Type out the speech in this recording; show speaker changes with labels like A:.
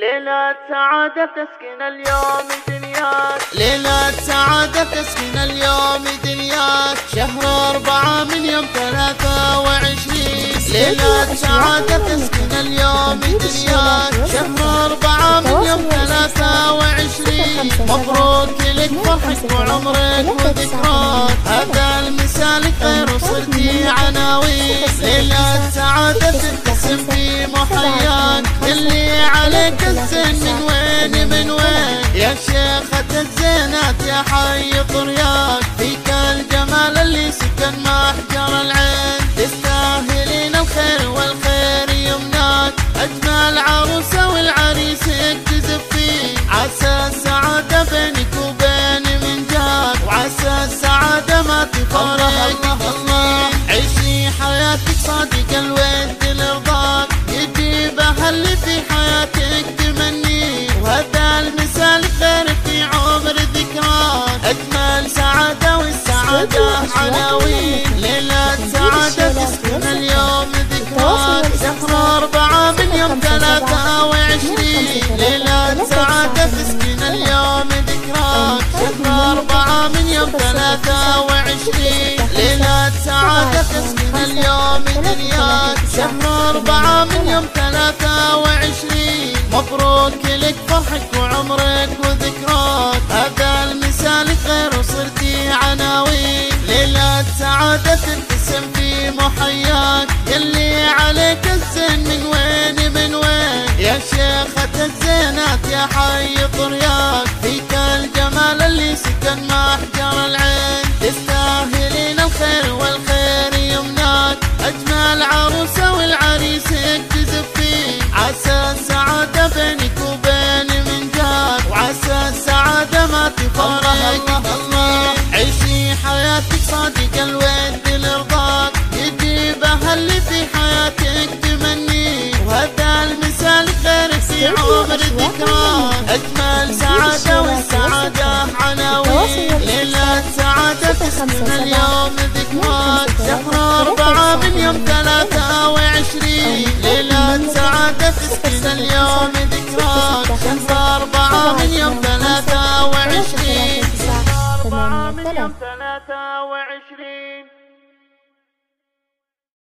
A: ليلة سعادة تسكن اليوم دنياك،
B: ليلة سعادة تسكن اليوم دنياك، شهر 4 من يوم 23. ليلة سعادة تسكن اليوم دنياك، شهر 4 من يوم 23. مبروك لك فرحك وعمرك وذكراك، هذا المسالك غير وصلتي عناوين. ليلة سعادة تبتسم في محياك، اللي عليك الزين من وين من وين، يا شيخة الزينات يا حي طرياك، فيك الجمال اللي سكن محجر العين، تستاهلين الخير والخير يمناك، أجمل عروسة والعريس يكتزف فيك، عسى السعادة بينك وبين من جاك، وعسى السعادة ما تفارقك الله. عيشي حياتك صادق الود لرضاك، يجيبها اللي في حياتك تمني، وهذا المثال غير في عمر ذكراك، أجمل سعادة والسعادة عناوين. ليلة سعادة تسكن اليوم ذكراك، شهر 4 من يوم 23. ليلة سعادة تسكن اليوم ذكراك، شهر 4 من يوم 23. ليلة سعادة تسكن اليوم دنياك، شهر 4 من يوم 23. مبروك لك فرحك وعمرك وذكراك، هذا المثالك غير وصلتي عناوين. ليلة سعادة تبتسم في محياك، يلي عليك الزين من وين من وين، يا شيخة الزينات يا حي طرياك، فيك الجمال اللي سكن محجر العين، تستاهلين الخير والخير يمناك، أجمل عروسة والعريس يكتزف فيك، عسى السعادة بينك وبين من جاك، وعسى السعادة ما تفارقك الله. عيشي حياتك صادق الود لرضاك، يجيبها اللي في حياتك تمني، وهذا المثال غير في عمر ذكراك، أجمل سعادة والسعادة عناوين. ليلة سعادة تسكن اليوم ذكراك، شهر 4 من يوم 23. ليلة سعادة تسكن اليوم